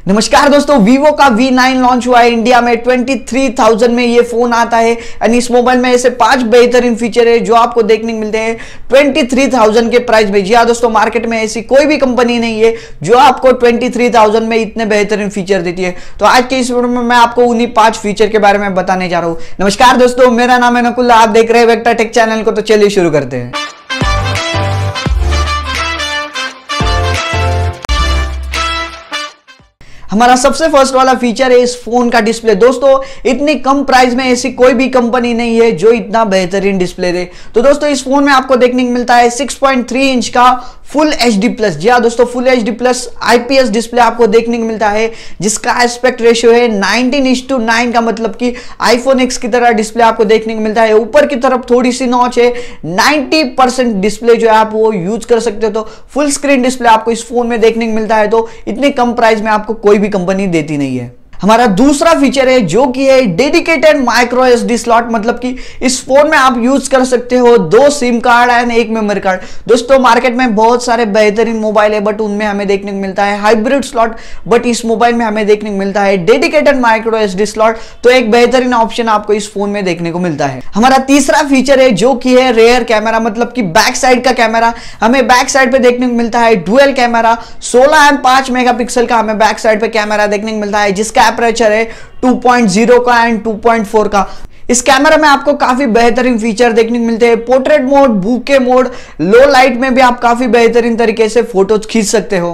नमस्कार दोस्तों, Vivo का V9 लॉन्च हुआ है इंडिया में। 23,000 में ये फोन आता है और इस मोबाइल में ऐसे 5 बेहतरीन फीचर है जो आपको देखने को मिलते हैं 23,000 के प्राइस में। जी हाँ दोस्तों, मार्केट में ऐसी कोई भी कंपनी नहीं है जो आपको 23,000 में इतने बेहतरीन फीचर देती है। तो आज के इस वीडियो में मैं आपको उन्हीं 5 फीचर के बारे में बताने जा रहा हूँ। नमस्कार दोस्तों, मेरा नाम है नकुल, आप देख रहे हैं वेक्टर टेक चैनल को। तो चलिए शुरू करते हैं। हमारा सबसे फर्स्ट वाला फीचर है इस फोन का डिस्प्ले। दोस्तों, इतनी कम प्राइस में ऐसी कोई भी कंपनी नहीं है जो इतना बेहतरीन डिस्प्ले दे। तो दोस्तों, इस फोन में आपको देखने को मिलता है 6.3 इंच का फुल एचडी प्लस। जी हाँ दोस्तों, full HD plus IPS display आपको देखने को मिलता है जिसका एस्पेक्ट रेशियो है 19:9 का, मतलब कि आईफोन एक्स की तरह डिस्प्ले आपको देखने को मिलता है। ऊपर की तरफ थोड़ी सी नॉच है, 90% डिस्प्ले जो है आप वो यूज कर सकते हो। तो फुल स्क्रीन डिस्प्ले आपको इस फोन में देखने को मिलता है। तो इतने कम प्राइस में आपको कोई भी कंपनी देती नहीं है। हमारा दूसरा फीचर है जो कि है डेडिकेटेड माइक्रो एसडी स्लॉट, मतलब कि इस फोन में आप यूज कर सकते हो 2 SIM card and 1 memory card. दोस्तों, मार्केट में बहुत सारे बेहतरीन मोबाइल है बट उनमें हमें देखने को मिलता है हाइब्रिड स्लॉट, बट इस मोबाइल में हमें देखने को मिलता है डेडिकेटेड माइक्रो एसडी स्लॉट। तो एक बेहतरीन ऑप्शन आपको इस फोन में देखने को मिलता है। हमारा तीसरा फीचर है जो कि है रेयर कैमरा, मतलब कि बैक साइड का कैमरा। हमें बैक साइड पे देखने को मिलता है डुअल कैमरा, 16 एंड 5 मेगापिक्सल का हमें बैक साइड पे कैमरा देखने को मिलता है जिसका अपर्चर है 2.0 का एंड 2.4 का। इस कैमरा में आपको काफी बेहतरीन फीचर देखने को मिलते हैं। पोर्ट्रेट मोड, बुके मोड, लो लाइट में भी आप काफी बेहतरीन तरीके से फोटोज खींच सकते हो।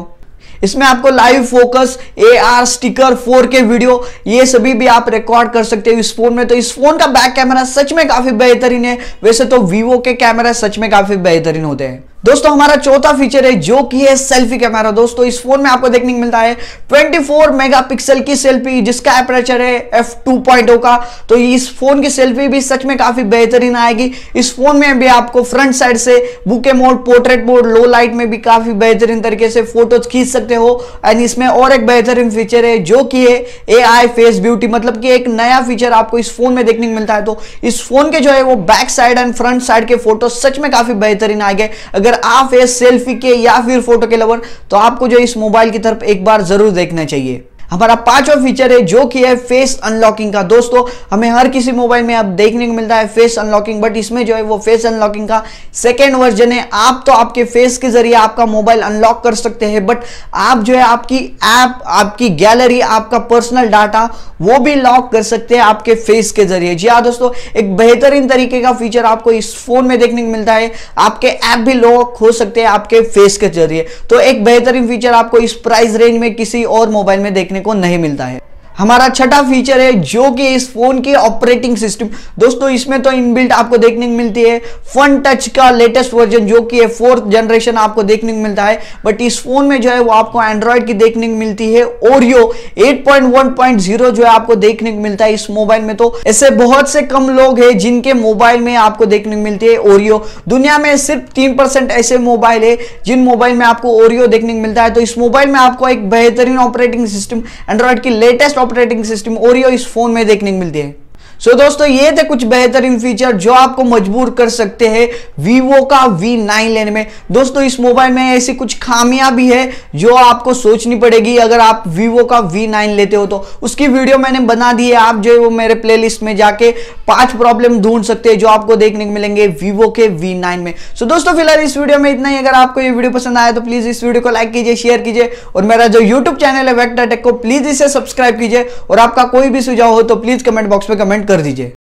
इसमें आपको live focus, AR, sticker, 4K video, ये सभी भी आप रिकॉर्ड कर सकते हो इस फोन में। तो इस फोन का बैक कैमरा सच में काफी बेहतरीन है। वैसे तो वीवो के कैमरा सच में काफी बेहतरीन होते हैं। दोस्तों, हमारा चौथा फीचर है जो कि है सेल्फी कैमरा। दोस्तों, इस फोन में आपको देखने को मिलता है 24 मेगापिक्सल की सेल्फी जिसका अपर्चर है f2.0 का। तो इस फोन की सेल्फी भी सच में काफी बेहतरीन आएगी। इस फोन में भी आपको फ्रंट साइड से बुके मोड, पोर्ट्रेट मोड, लो लाइट में भी काफी बेहतरीन तरीके से फोटोज खींच सकते हो। एंड इसमें और एक बेहतरीन फीचर है जो कि है AI फेस ब्यूटी, मतलब कि एक नया फीचर आपको इस फोन में देखने को मिलता है। तो इस फोन के जो है वो back side and front side के फोटो सच में काफी बेहतरीन आएंगे। अगर आप है सेल्फी के या फिर फोटो के लवर तो आपको जो इस मोबाइल की तरफ एक बार जरूर देखना चाहिए। हमारा पांचवा फीचर है जो कि है फेस अनलॉकिंग का। दोस्तों, हमें हर किसी मोबाइल में अब देखने को मिलता है फेस अनलॉकिंग, बट इसमें जो है वो फेस अनलॉकिंग का सेकेंड वर्जन है। आप तो आपके फेस के जरिए आपका मोबाइल अनलॉक कर सकते हैं, बट आप जो है आपकी ऐप, आपकी गैलरी, आपका पर्सनल डाटा वो भी लॉक कर सकते हैं आपके फेस के जरिए। जी हाँ दोस्तों, एक बेहतरीन तरीके का फीचर आपको इस फोन में देखने को मिलता है। आपके ऐप भी लॉक हो सकते हैं आपके फेस के जरिए। तो एक बेहतरीन फीचर आपको इस प्राइस रेंज में किसी और मोबाइल में देखने को नहीं मिलता है। हमारा छठा फीचर है जो कि इस फोन की ऑपरेटिंग सिस्टम। दोस्तों, इसमें तो इनबिल्ट आपको देखने को मिलती है फन टच का लेटेस्ट वर्जन जो कि है 4th जनरेशन आपको देखने को मिलता है, बट इस फोन में जो है वो आपको एंड्रॉइड की देखने को मिलती है ओरियो 8.1.0 जो है आपको देखने को मिलता है इस मोबाइल में। तो ऐसे बहुत से कम लोग हैं जिनके मोबाइल में आपको देखने को मिलती है ओरियो। दुनिया में सिर्फ 3% ऐसे मोबाइल है जिन मोबाइल में आपको ओरियो देखने को मिलता है। तो इस मोबाइल में आपको एक बेहतरीन ऑपरेटिंग सिस्टम, एंड्रॉइड की लेटेस्ट ऑपरेटिंग सिस्टम ओरियो इस फोन में देखने को मिलती है। सो दोस्तों, ये थे कुछ बेहतरीन फीचर जो आपको मजबूर कर सकते हैं Vivo का V9 लेने में। दोस्तों, इस मोबाइल में ऐसी कुछ खामियां भी है जो आपको सोचनी पड़ेगी अगर आप Vivo का V9 लेते हो। तो उसकी वीडियो मैंने बना दी है, आप जो है वो मेरे प्लेलिस्ट में जाके 5 प्रॉब्लम ढूंढ सकते हैं जो आपको देखने को मिलेंगे Vivo के V9 में। सो दोस्तों, फिलहाल इस वीडियो में इतना ही। अगर आपको ये वीडियो पसंद आया तो प्लीज इस वीडियो को लाइक कीजिए, शेयर कीजिए, और मेरा जो यूट्यूब चैनल है वेक्टर टेक को प्लीज इसे सब्सक्राइब कीजिए। और आपका कोई भी सुझाव हो तो प्लीज कमेंट बॉक्स में कमेंट कर दीजिए।